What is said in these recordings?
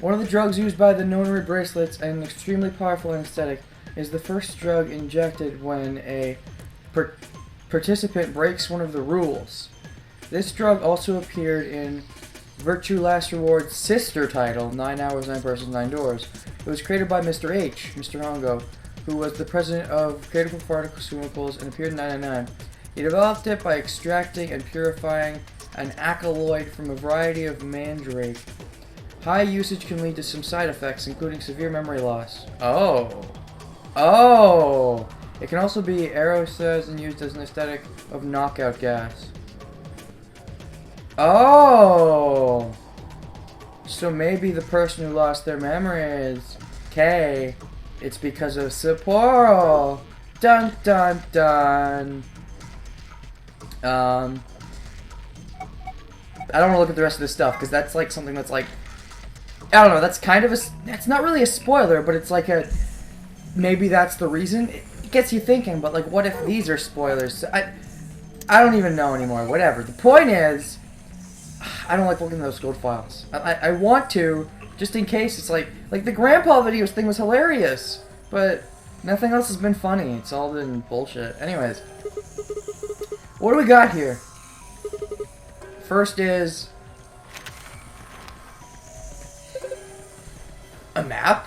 One of the drugs used by the notary bracelets, an extremely powerful anesthetic, is the first drug injected when a participant breaks one of the rules. This drug also appeared in Virtue Last Reward's sister title, 9 Hours, 9 Persons, 9 Doors. It was created by Mr. H, Mr. Hongo, who was the president of Creative Pharmaceuticals and appeared in 1999. He developed it by extracting and purifying an alkaloid from a variety of mandrake. High usage can lead to some side effects, including severe memory loss. Oh. Oh! It can also be aerosolized and used as an anesthetic of knockout gas. Oh! So maybe the person who lost their memories, K, it's because of Sapporo. Dun dun dun. I don't want to look at the rest of this stuff because that's like something that's like, I don't know, that's kind of a, that's not really a spoiler, but it's like a, maybe that's the reason. It gets you thinking, but like, what if these are spoilers? I don't even know anymore, whatever. The point is, I don't like looking at those code files. I want to, just in case. It's like the grandpa videos thing was hilarious, but nothing else has been funny. It's all been bullshit. Anyways, what do we got here? First is a map.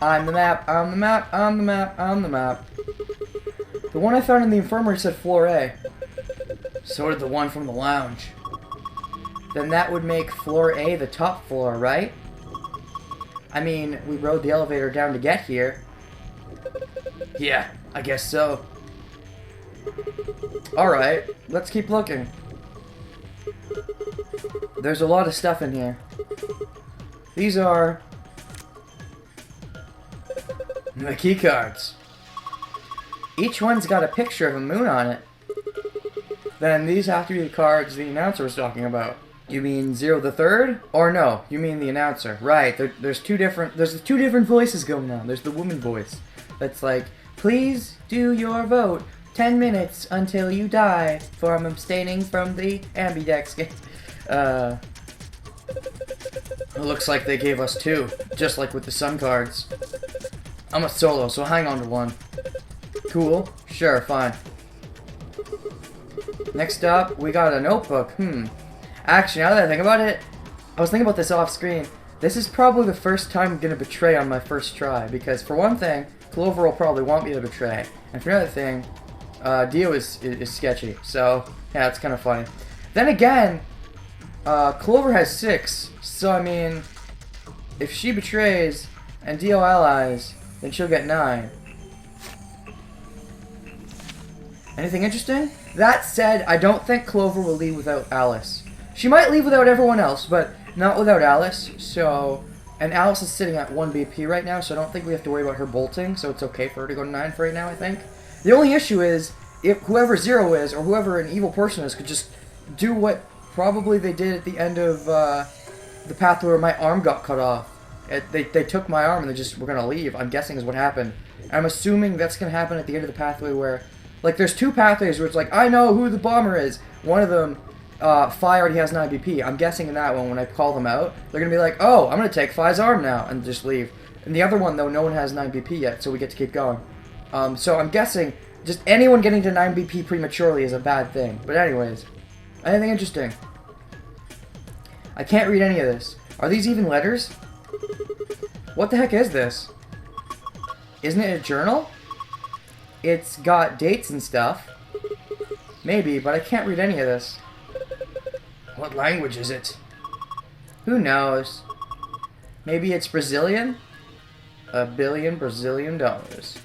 I'm the map, I'm the map, I'm the map, I'm the map. The one I found in the infirmary said floor A. So did the one from the lounge. Then that would make floor A the top floor, right? I mean, we rode the elevator down to get here. Yeah, I guess so. Alright, let's keep looking. There's a lot of stuff in here. These are the key cards. Each one's got a picture of a moon on it. Then these have to be the cards the announcer was talking about. You mean Zero the Third? Or no, you mean the announcer. Right, there's two different voices going on. There's the woman voice that's like, please do your vote. 10 minutes until you die, for I'm abstaining from the ambidex game. It looks like they gave us two, just like with the sun cards. I'm a solo, so hang on to one. Cool, sure, fine. Next up, we got a notebook. Actually, now that I think about it, I was thinking about this off screen. This is probably the first time I'm gonna betray on my first try, because for one thing, Clover will probably want me to betray, and for another thing, Dio is sketchy, so yeah, it's kind of funny. Then again, Clover has 6, so I mean, if she betrays and Dio allies, then she'll get 9. Anything interesting? That said, I don't think Clover will leave without Alice. She might leave without everyone else, but not without Alice, so... And Alice is sitting at 1 BP right now, so I don't think we have to worry about her bolting, so it's okay for her to go to 9 for right now, I think. The only issue is, if whoever Zero is, or whoever an evil person is, could just do what probably they did at the end of the pathway where my arm got cut off. They took my arm and they just were going to leave, I'm guessing is what happened. I'm assuming that's going to happen at the end of the pathway where... Like, there's 2 pathways where it's like, I know who the bomber is. One of them, Fi already has 9 BP. I'm guessing in that one, when I call them out, they're going to be like, oh, I'm going to take Fi's arm now, and just leave. And the other one, though, no one has 9 BP yet, so we get to keep going. So I'm guessing just anyone getting to 9 BP prematurely is a bad thing. But anyways, anything interesting? I can't read any of this. Are these even letters? What the heck is this? Isn't it a journal? It's got dates and stuff. Maybe, but I can't read any of this. What language is it? Who knows? Maybe it's Brazilian? $1 billion Brazilian dollars.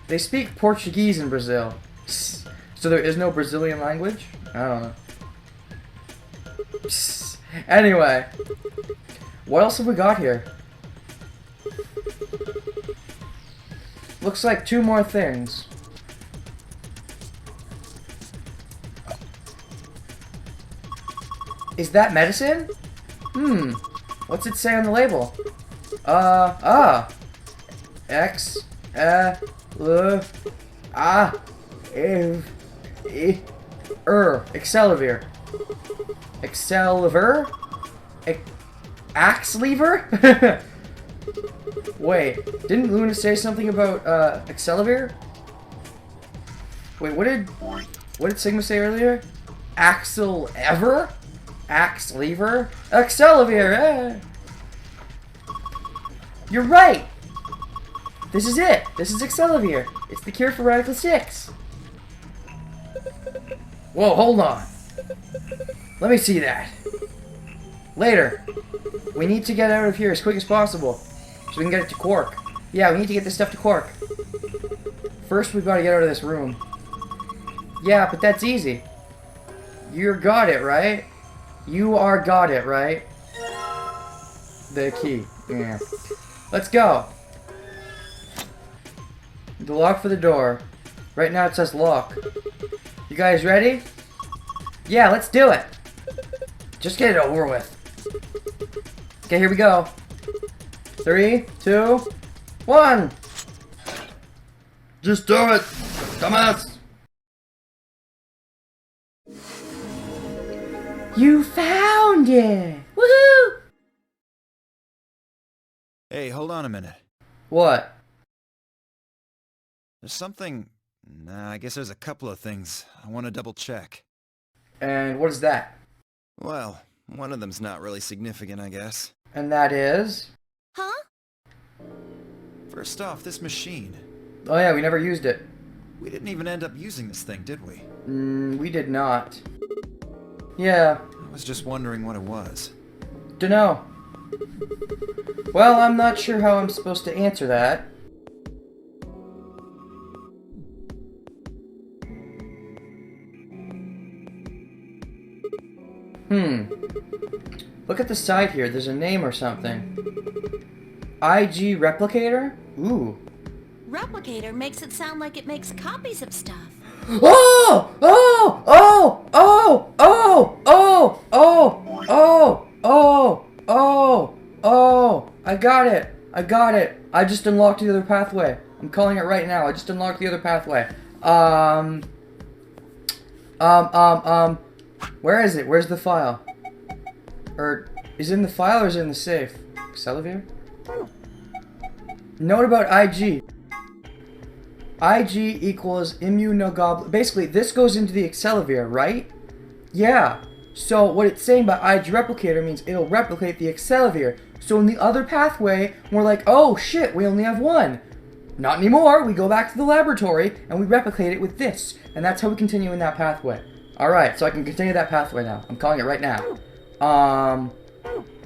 They speak Portuguese in Brazil. So there is no Brazilian language? I don't know. Anyway. What else have we got here? Looks like 2 more things. Is that medicine? What's it say on the label? AXELIVIR. AXELIVIR? AXELIVIR? Wait, didn't Luna say something about AXELIVIR? Wait, what did Sigma say earlier? AXELIVIR? AXELIVIR? AXELIVIR! Eh. You're right! This is it! This is AXELIVIR! It's the cure for Radical-6! Whoa, hold on! Let me see that. Later. We need to get out of here as quick as possible, so we can get it to Quark. Yeah, we need to get this stuff to Quark. First, we've got to get out of this room. Yeah, but that's easy. You got it, right? You are got it, right? The key. Yeah. Let's go. The lock for the door. Right now it says lock. You guys ready? Yeah, let's do it. Just get it over with. Okay, here we go. 3, 2, 1. Just do it, dumbass. You found it! Woohoo! Hey, hold on a minute. What? There's something... Nah, I guess there's a couple of things I want to double check. And what is that? Well, one of them's not really significant, I guess. And that is? Huh? First off, this machine. Oh yeah, we never used it. We didn't even end up using this thing, did we? We did not. Yeah. I was just wondering what it was. Dunno. Well, I'm not sure how I'm supposed to answer that. Look at the side here. There's a name or something. IG replicator? Ooh. Replicator makes it sound like it makes copies of stuff. Oh! Oh! Oh! Oh! Oh! Oh! Oh! Oh! Oh! Oh! Oh! I got it! I got it! I just unlocked the other pathway. I'm calling it right now. I just unlocked the other pathway. Where is it? Where's the file? Or, is it in the file or is it in the safe? AXELIVIR? Note about IG. IG equals immunoglobulin. Basically, this goes into the AXELIVIR, right? Yeah. So, what it's saying by IG replicator means it'll replicate the AXELIVIR. So, in the other pathway, we're like, oh shit, we only have one. Not anymore. We go back to the laboratory and we replicate it with this. And that's how we continue in that pathway. Alright, so I can continue that pathway now. I'm calling it right now.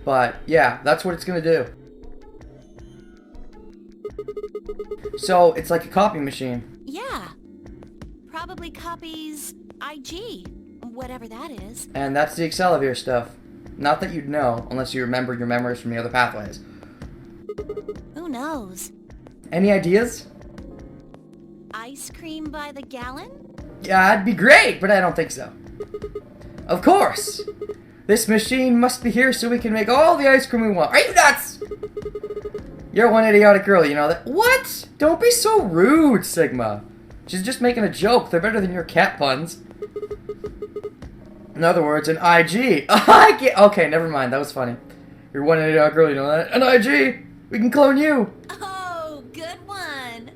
But, yeah, that's what it's gonna do. So, it's like a copy machine. Yeah. Probably copies IG, whatever that is. And that's the AXELIVIR stuff. Not that you'd know, unless you remember your memories from the other pathways. Who knows? Any ideas? Ice cream by the gallon? Yeah, it'd be great, but I don't think so. Of course! This machine must be here so we can make all the ice cream we want. Are you nuts? You're one idiotic girl, you know that. What? Don't be so rude, Sigma. She's just making a joke. They're better than your cat puns. In other words, an IG. I get. Okay, never mind. That was funny. You're one idiotic girl, you know that. An IG. We can clone you. Oh, good one.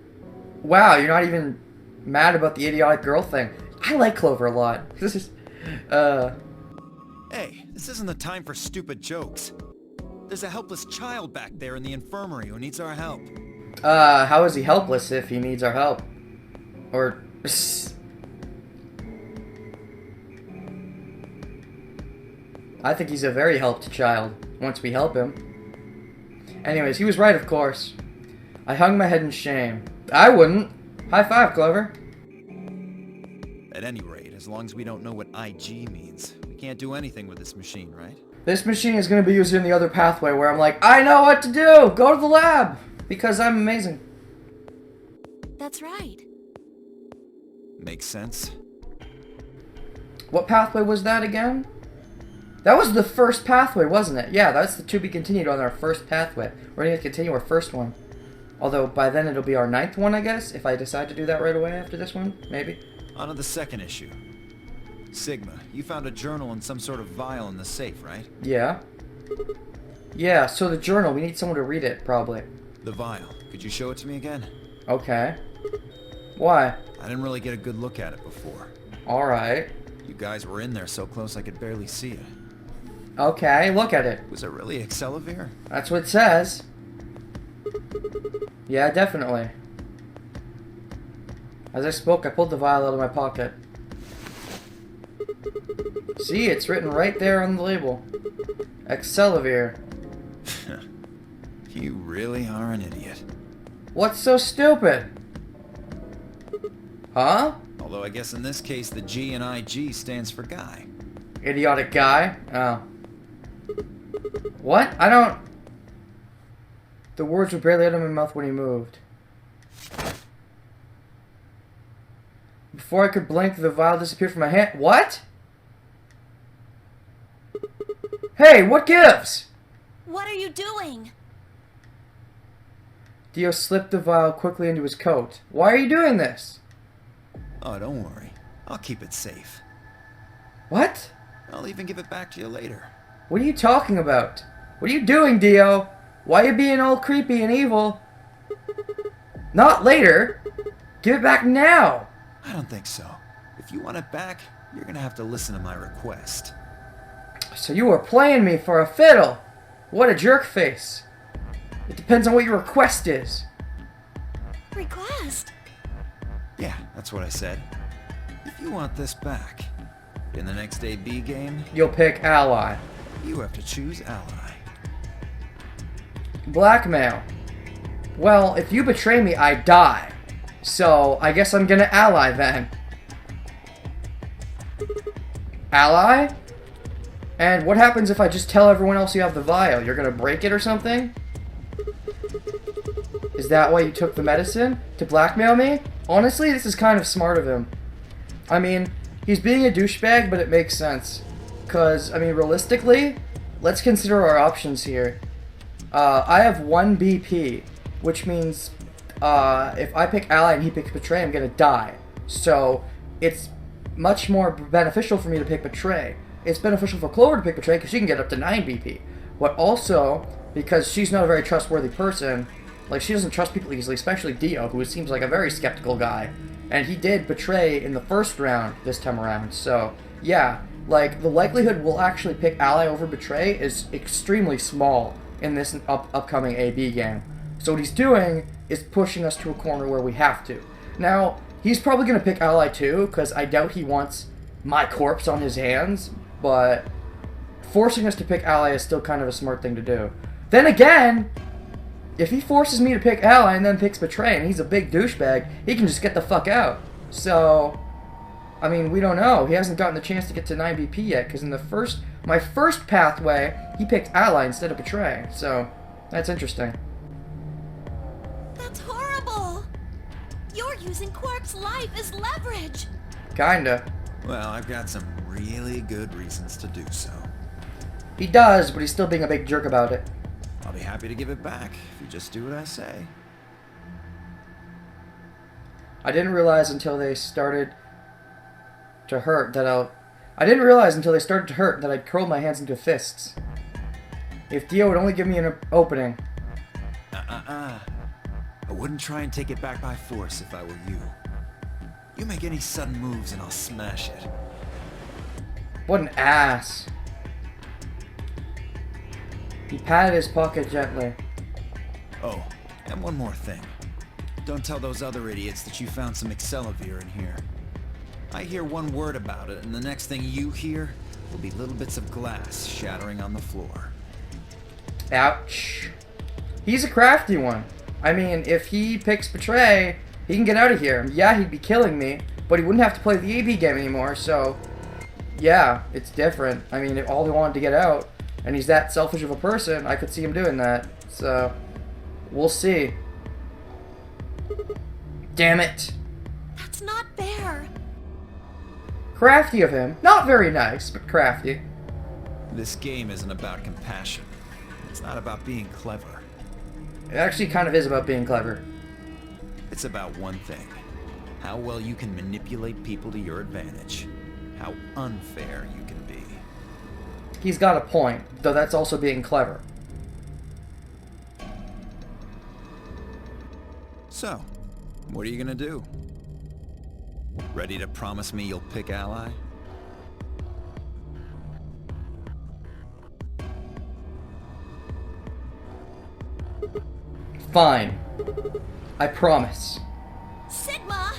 Wow, you're not even mad about the idiotic girl thing. I like Clover a lot. This is, Hey, this isn't the time for stupid jokes. There's a helpless child back there in the infirmary who needs our help. How is he helpless if he needs our help? Or... I think he's a very helped child, once we help him. Anyways, he was right, of course. I hung my head in shame. I wouldn't. High five, Clover. At any rate, as long as we don't know what IG means, we can't do anything with this machine, right? This machine is going to be used in the other pathway where I'm like, I know what to do! Go to the lab! Because I'm amazing. That's right. Makes sense. What pathway was that again? That was the first pathway, wasn't it? Yeah, that's the to be continued on our first pathway. We're going to continue our first one. Although, by then it'll be our 9th one, I guess, if I decide to do that right away after this one, maybe. On to the second issue. Sigma, you found a journal in some sort of vial in the safe, right? Yeah. Yeah, so the journal, we need someone to read it, probably. The vial. Could you show it to me again? Okay. Why? I didn't really get a good look at it before. Alright. You guys were in there so close I could barely see it. Okay, look at it. Was it really AXELIVIR? That's what it says. Yeah, definitely. As I spoke, I pulled the vial out of my pocket. See, it's written right there on the label. AXELIVIR. You really are an idiot. What's so stupid? Huh? Although I guess in this case the G in IG stands for guy. Idiotic guy? Oh. What? I don't... The words were barely out of my mouth when he moved. Before I could blink, the vial disappeared from my hand. What? Hey, what gives? What are you doing? Dio slipped the vial quickly into his coat. Why are you doing this? Oh, don't worry. I'll keep it safe. What? I'll even give it back to you later. What are you talking about? What are you doing, Dio? Why are you being all creepy and evil? Not later. Give it back now. I don't think so. If you want it back, you're gonna have to listen to my request. So you were playing me for a fiddle. What a jerk face. It depends on what your request is. Request? Yeah, that's what I said. If you want this back, in the next AB game, You'll pick ally. you have to choose ally. Blackmail. Well, if you betray me, I die. So, I guess I'm gonna ally then. Ally? And what happens if I just tell everyone else you have the vial? You're gonna break it or something? Is that why you took the medicine? To blackmail me? Honestly, this is kind of smart of him. I mean, he's being a douchebag, but it makes sense. Because, I mean, realistically, let's consider our options here. I have 1 BP, which means if I pick ally and he picks betray, I'm gonna die. So, it's much more beneficial for me to pick betray. It's beneficial for Clover to pick betray because she can get up to 9 BP. But also, because she's not a very trustworthy person, like, she doesn't trust people easily, especially Dio, who seems like a very skeptical guy. And he did betray in the first round this time around. So, yeah, like, the likelihood we'll actually pick ally over betray is extremely small in this upcoming AB game. So what he's doing is pushing us to a corner where we have to. Now, he's probably going to pick ally too, because I doubt he wants my corpse on his hands, but forcing us to pick ally is still kind of a smart thing to do. Then again, if he forces me to pick ally and then picks betray, and he's a big douchebag, he can just get the fuck out. So, I mean, we don't know. He hasn't gotten the chance to get to 9 BP yet, because in my first pathway, he picked ally instead of betray. So, that's interesting. That's horrible. You're using Quark's life as leverage. Kinda. Well, I've got some really good reasons to do so. He does, but he's still being a big jerk about it. I'll be happy to give it back if you just do what I say. I didn't realize until they started to hurt that I'd curled my hands into fists. If Dio would only give me an opening. I wouldn't try and take it back by force if I were you. You make any sudden moves and I'll smash it. What an ass. He patted his pocket gently. Oh, and one more thing. Don't tell those other idiots that you found some AXELIVIR in here. I hear one word about it, and the next thing you hear will be little bits of glass shattering on the floor. Ouch. He's a crafty one. I mean, if he picks betray, he can get out of here. Yeah, he'd be killing me, but he wouldn't have to play the AB game anymore, so... Yeah, it's different. I mean, if all he wanted to get out, and he's that selfish of a person, I could see him doing that. So, we'll see. Damn it. That's not fair. Crafty of him. Not very nice, but crafty. This game isn't about compassion. It's not about being clever. It actually kind of is about being clever. It's about one thing. How well you can manipulate people to your advantage. How unfair you can be. He's got a point, though that's also being clever. So, what are you gonna do? Ready to promise me you'll pick ally? Fine. I promise. Sigma!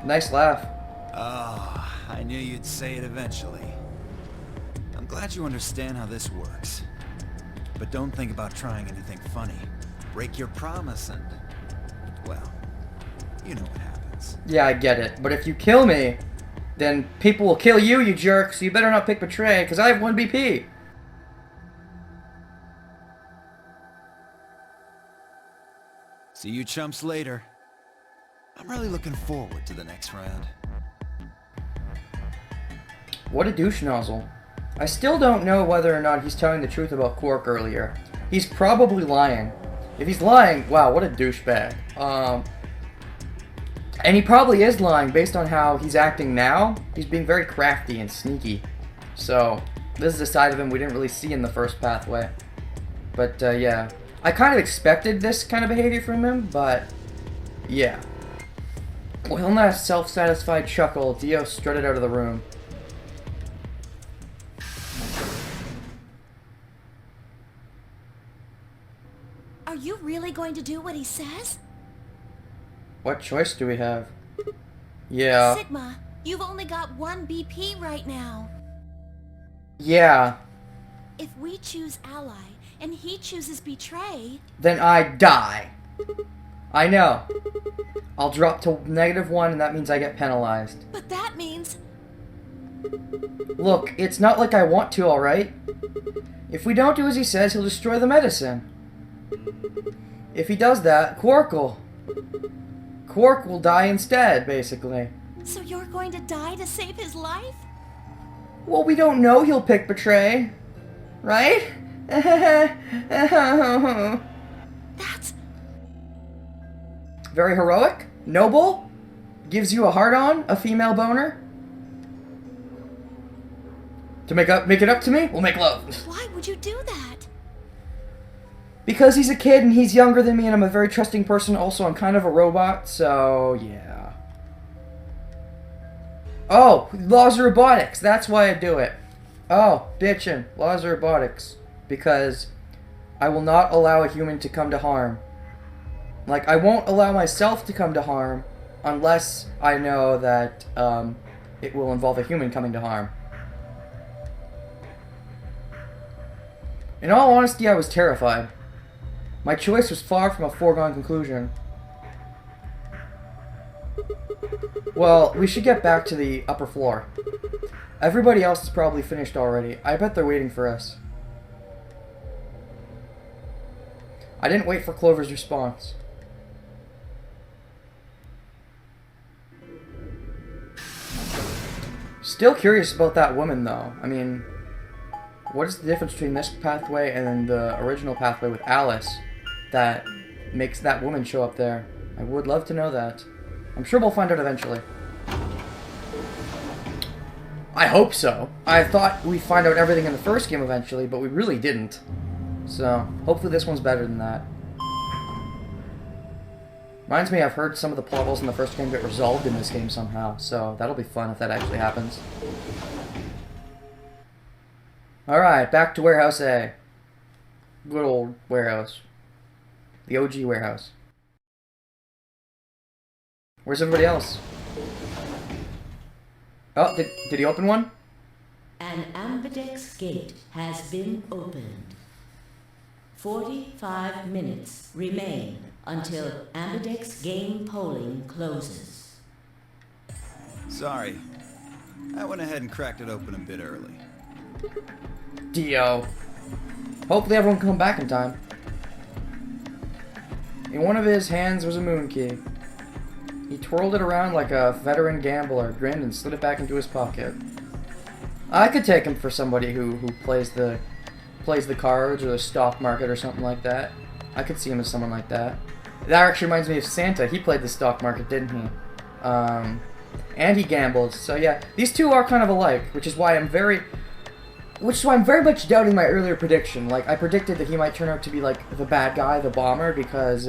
Nice laugh. Oh, I knew you'd say it eventually. I'm glad you understand how this works. But don't think about trying anything funny. Break your promise and... well, you know what happens. Yeah, I get it. But if you kill me, then people will kill you, you jerk, so you better not pick betray, because I have 1 BP. See you chumps later. I'm really looking forward to the next round. What a douche nozzle. I still don't know whether or not he's telling the truth about Quark earlier. He's probably lying. If he's lying, wow, what a douchebag. And he probably is lying based on how he's acting now. He's being very crafty and sneaky. So, this is a side of him we didn't really see in the first pathway. But, yeah. I kind of expected this kind of behavior from him, but... yeah. With a nice self-satisfied chuckle, Dio strutted out of the room. Are you really going to do what he says? What choice do we have? Yeah. Sigma, you've only got 1 BP right now. Yeah. If we choose ally, and he chooses betray... then I die. I know. I'll drop to -1 and that means I get penalized. But that means... Look, it's not like I want to, alright? If we don't do as he says, he'll destroy the medicine. If he does that, Quark will die instead, basically. So you're going to die to save his life? Well, we don't know he'll pick betray. Right? That's... very heroic? Noble? Gives you a heart-on? A female boner? To make it up to me? We'll make love. Why would you do that? Because he's a kid and he's younger than me and I'm a very trusting person. Also, I'm kind of a robot, so yeah. Oh, laws of robotics. That's why I do it. Oh, bitchin'. Laws of robotics. Because I will not allow a human to come to harm. Like, I won't allow myself to come to harm unless I know that it will involve a human coming to harm. In all honesty, I was terrified. My choice was far from a foregone conclusion. Well, we should get back to the upper floor. Everybody else is probably finished already. I bet they're waiting for us. I didn't wait for Clover's response. Still curious about that woman, though. I mean, what is the difference between this pathway and the original pathway with Alice that makes that woman show up there? I would love to know that. I'm sure we'll find out eventually. I hope so. I thought we'd find out everything in the first game eventually, but we really didn't. So, hopefully this one's better than that. Reminds me, I've heard some of the plot holes in the first game get resolved in this game somehow, so that'll be fun if that actually happens. Alright, back to Warehouse A. Good old warehouse. The OG warehouse. Where's everybody else? Oh, did he open one? An ambidex gate has been opened. 45 minutes remain until ambidex game polling closes. Sorry. I went ahead and cracked it open a bit early. Dio. Hopefully everyone can come back in time. In one of his hands was a moon key. He twirled it around like a veteran gambler, grinned, and slid it back into his pocket. I could take him for somebody who plays the cards or the stock market or something like that. I could see him as someone like that. That actually reminds me of Santa. He played the stock market, didn't he? And he gambled. So yeah, these two are kind of alike, which is why Which is why I'm very much doubting my earlier prediction. Like, I predicted that he might turn out to be, like, the bad guy, the bomber, because,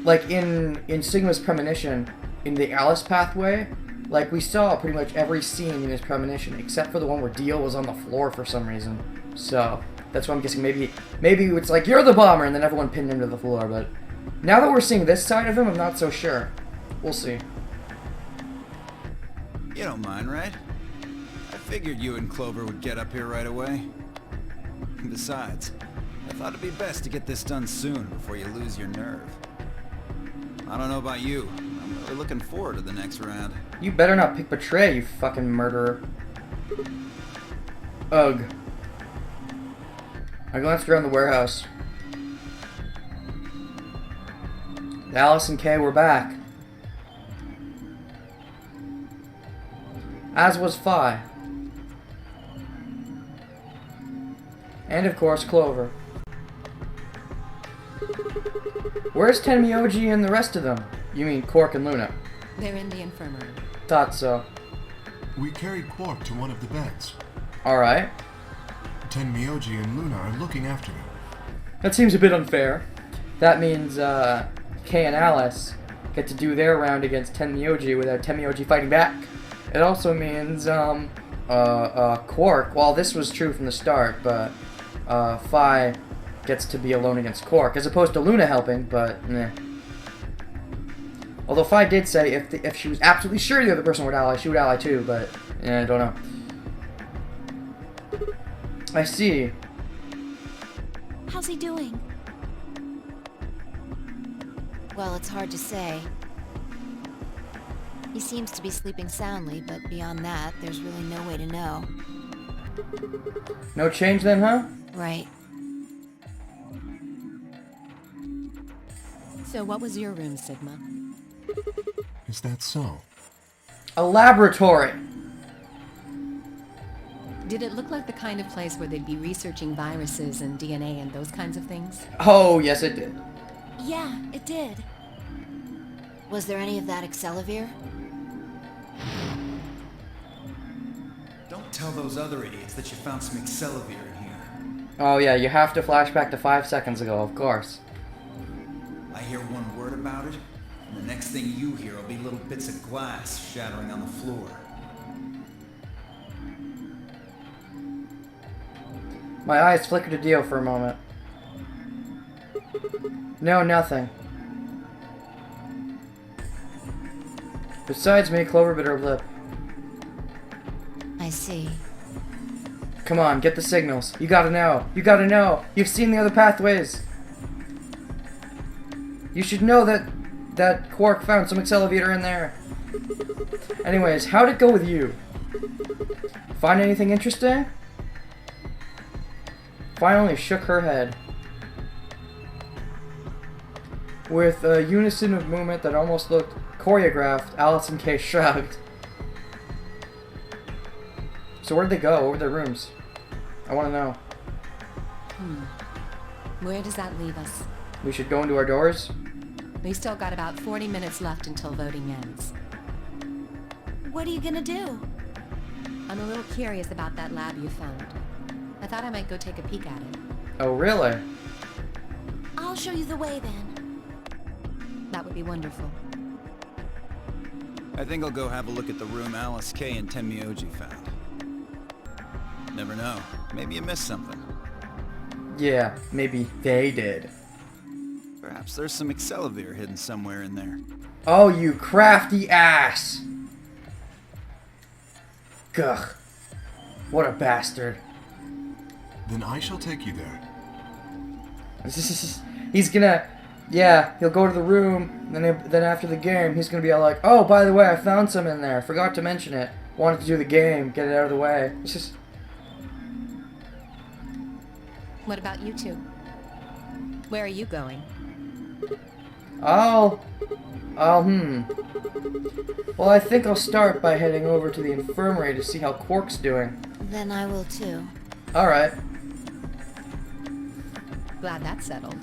like, in Sigma's premonition, in the Alice pathway, like, we saw pretty much every scene in his premonition, except for the one where Dio was on the floor for some reason. So, that's why I'm guessing maybe it's like, you're the bomber, and then everyone pinned him to the floor, but now that we're seeing this side of him, I'm not so sure. We'll see. You don't mind, right? I figured you and Clover would get up here right away. Besides, I thought it'd be best to get this done soon before you lose your nerve. I don't know about you. I'm really looking forward to the next round. You better not pick Betray, you fucking murderer. Ugh. I glanced around the warehouse. Alice and Kay were back. As was Phi. And of course, Clover. Where's Tenmyoji and the rest of them? You mean Quark and Luna? They're in the infirmary. Thought so. We carried Quark to one of the beds. Alright. Tenmyoji and Luna are looking after him. That seems a bit unfair. That means, Kay and Alice get to do their round against Tenmyoji without Tenmyoji fighting back. It also means, Quark, well, this was true from the start, but, Phi gets to be alone against Quark, as opposed to Luna helping, but, meh. Although Phi did say if she was absolutely sure the other person would ally, she would ally too, but, I don't know. I see. How's he doing? Well, it's hard to say. He seems to be sleeping soundly, but beyond that, there's really no way to know. No change then, huh? Right. So what was your room, Sigma? Is that so? A laboratory! Did it look like the kind of place where they'd be researching viruses and DNA and those kinds of things? Oh, yes it did. Yeah, it did. Was there any of that AXELIVIR? Don't tell those other idiots that you found some AXELIVIR in here. Oh yeah, you have to flash back to 5 seconds ago, of course. I hear one word about it, and the next thing you hear will be little bits of glass shattering on the floor. My eyes flickered to Dio for a moment. No, nothing. Besides me, Clover bit her lip. I see. Come on, get the signals. You gotta know. You gotta know. You've seen the other pathways. You should know that Quark found some AXELIVIR in there. Anyways, how'd it go with you? Find anything interesting? Finally shook her head. With a unison of movement that almost looked choreographed, Alice and Kay shrugged. So where'd they go? What were their rooms? I want to know. Where does that leave us? We should go into our doors? We've still got about 40 minutes left until voting ends. What are you gonna do? I'm a little curious about that lab you found. I thought I might go take a peek at it. Oh, really? I'll show you the way then. That would be wonderful. I think I'll go have a look at the room Alice, Kay, and Tenmyoji found. Never know. Maybe you missed something. Yeah, maybe they did. Perhaps there's some AXELIVIR hidden somewhere in there. Oh, you crafty ass! Gugh. What a bastard. Then I shall take you there. He's gonna... Yeah, he'll go to the room, then after the game, he's gonna be all like, oh, by the way, I found some in there. Forgot to mention it. Wanted to do the game, get it out of the way. It's just... What about you two? Where are you going? Well, I think I'll start by heading over to the infirmary to see how Quark's doing. Then I will too. Alright. Glad that's settled.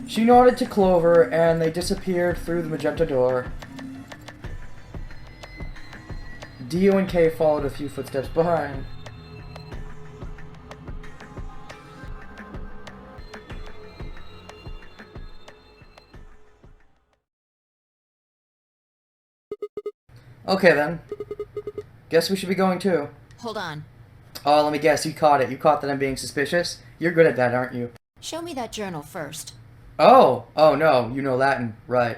She nodded to Clover, and they disappeared through the magenta door. Dio and Kay followed a few footsteps behind. Okay then. Guess we should be going too. Hold on. Oh, let me guess, you caught it. You caught that I'm being suspicious? You're good at that, aren't you? Show me that journal first. Oh! Oh no, you know Latin. Right.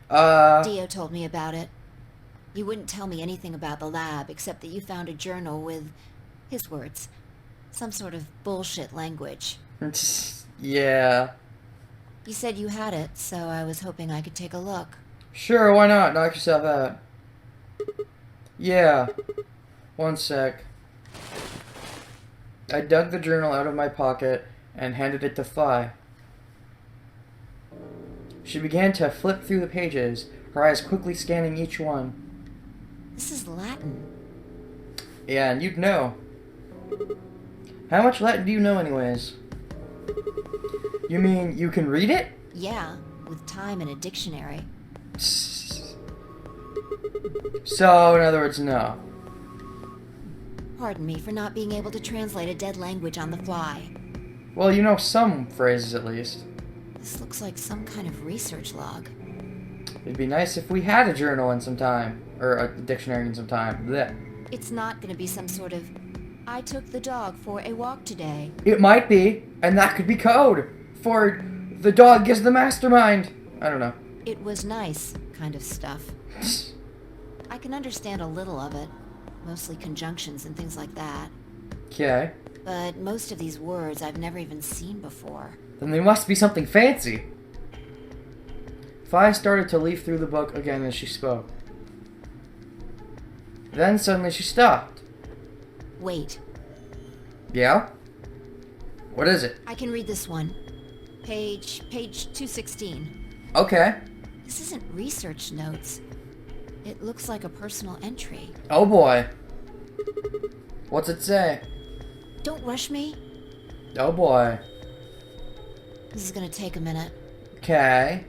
Dio told me about it. You wouldn't tell me anything about the lab, except that you found a journal with, his words, some sort of bullshit language. Yeah. You said you had it, so I was hoping I could take a look. Sure, why not? Knock yourself out. Yeah. One sec. I dug the journal out of my pocket and handed it to Phi. She began to flip through the pages, her eyes quickly scanning each one. This is Latin. Yeah, and you'd know. How much Latin do you know anyways? You mean you can read it? Yeah, with time and a dictionary. So, in other words, no. Pardon me for not being able to translate a dead language on the fly. Well, you know some phrases at least. This looks like some kind of research log. It'd be nice if we had a journal in some time. Or a dictionary in some time. Blech. It's not going to be some sort of, I took the dog for a walk today. It might be, and that could be code for the dog gives the mastermind. I don't know. It was nice kind of stuff. I can understand a little of it. Mostly conjunctions and things like that. Okay. But most of these words I've never even seen before. Then they must be something fancy. Phi started to leaf through the book again as she spoke. Then suddenly she stopped. Wait. Yeah? What is it? I can read this one. Page 216. Okay. This isn't research notes. It looks like a personal entry. Oh boy. What's it say? Don't rush me. Oh boy. This is gonna take a minute. Okay.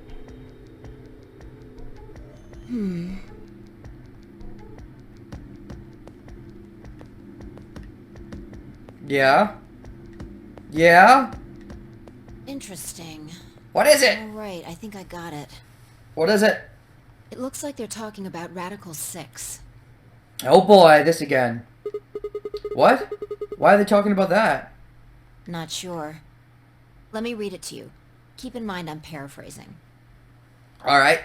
Yeah? Yeah? Interesting. What is it? Alright, I think I got it. What is it? It looks like they're talking about Radical-6. Oh boy, this again. What? Why are they talking about that? Not sure. Let me read it to you. Keep in mind I'm paraphrasing. Alright.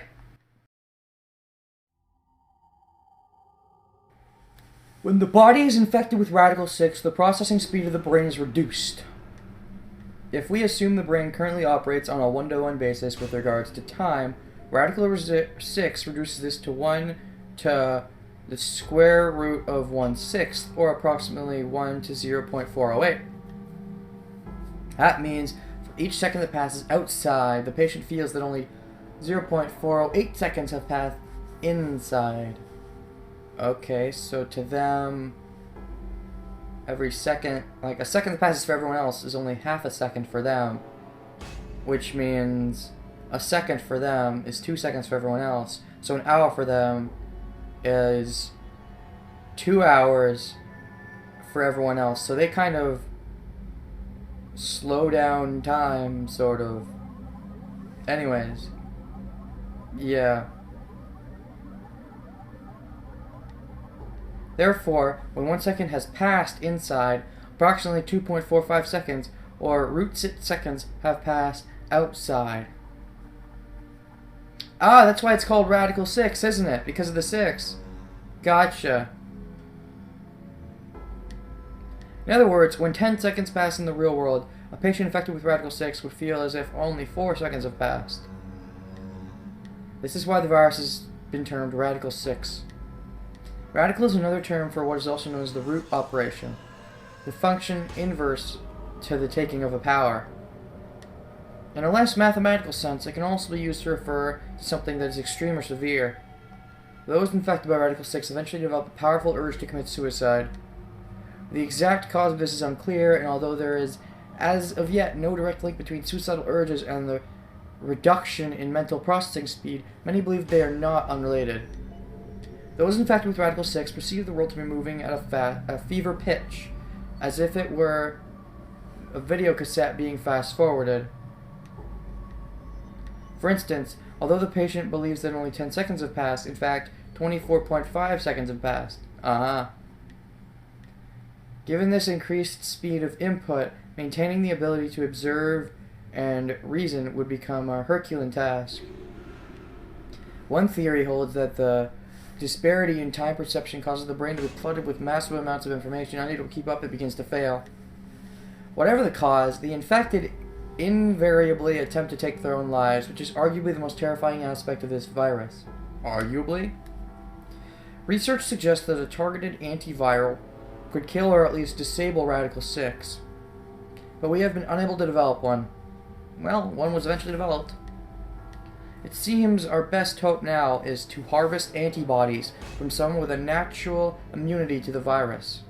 When the body is infected with Radical-6, the processing speed of the brain is reduced. If we assume the brain currently operates on a one-to-one basis with regards to time, Radical-6 reduces this to 1 to the square root of 1/6, or approximately 1 to 0.408. That means for each second that passes outside, the patient feels that only 0.408 seconds have passed inside. Okay, so to them, every second, like a second that passes for everyone else is only half a second for them, which means a second for them is 2 seconds for everyone else. So an hour for them is 2 hours for everyone else. So they kind of slow down time, sort of. Anyways. Yeah. Therefore, when 1 second has passed inside, approximately 2.45 seconds, or root 6 seconds, have passed outside. Ah, that's why it's called Radical-6, isn't it? Because of the 6. Gotcha. In other words, when 10 seconds pass in the real world, a patient infected with Radical-6 would feel as if only 4 seconds have passed. This is why the virus has been termed Radical-6. Radical is another term for what is also known as the root operation, the function inverse to the taking of a power. In a less mathematical sense, it can also be used to refer to something that is extreme or severe. Those infected by Radical-6 eventually develop a powerful urge to commit suicide. The exact cause of this is unclear, and although there is, as of yet, no direct link between suicidal urges and the reduction in mental processing speed, many believe they are not unrelated. Those infected with Radical-6 perceive the world to be moving at a fever pitch, as if it were a video cassette being fast-forwarded. For instance, although the patient believes that only 10 seconds have passed, in fact, 24.5 seconds have passed. Given this increased speed of input, maintaining the ability to observe and reason would become a Herculean task. One theory holds that the disparity in time perception causes the brain to be flooded with massive amounts of information. Unable to keep up, it begins to fail. Whatever the cause, the infected invariably attempt to take their own lives, which is arguably the most terrifying aspect of this virus. Arguably? Research suggests that a targeted antiviral could kill or at least disable Radical-6. But we have been unable to develop one. Well, one was eventually developed. It seems our best hope now is to harvest antibodies from someone with a natural immunity to the virus.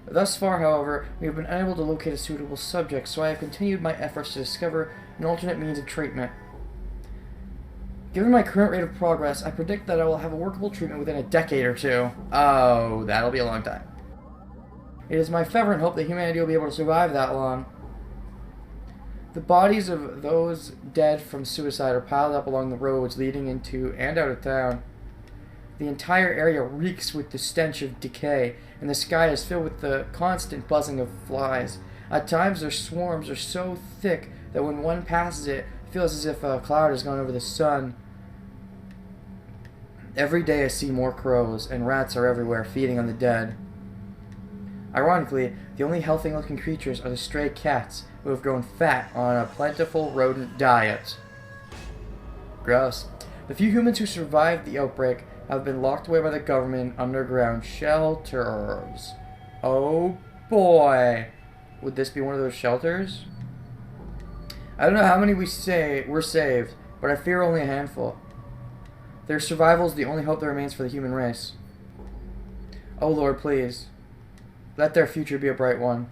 Thus far, however, we have been unable to locate a suitable subject, so I have continued my efforts to discover an alternate means of treatment. Given my current rate of progress, I predict that I will have a workable treatment within a decade or two. Oh, that'll be a long time. It is my fervent hope that humanity will be able to survive that long. The bodies of those dead from suicide are piled up along the roads leading into and out of town. The entire area reeks with the stench of decay, and the sky is filled with the constant buzzing of flies. At times their swarms are so thick that when one passes it, it feels as if a cloud has gone over the sun. Every day I see more crows, and rats are everywhere feeding on the dead. Ironically, the only healthy-looking creatures are the stray cats, who have grown fat on a plentiful rodent diet. Gross. The few humans who survived the outbreak have been locked away by the government in underground shelters. Oh boy. Would this be one of those shelters? I don't know how many were saved, but I fear only a handful. Their survival is the only hope that remains for the human race. Oh Lord, please. Let their future be a bright one.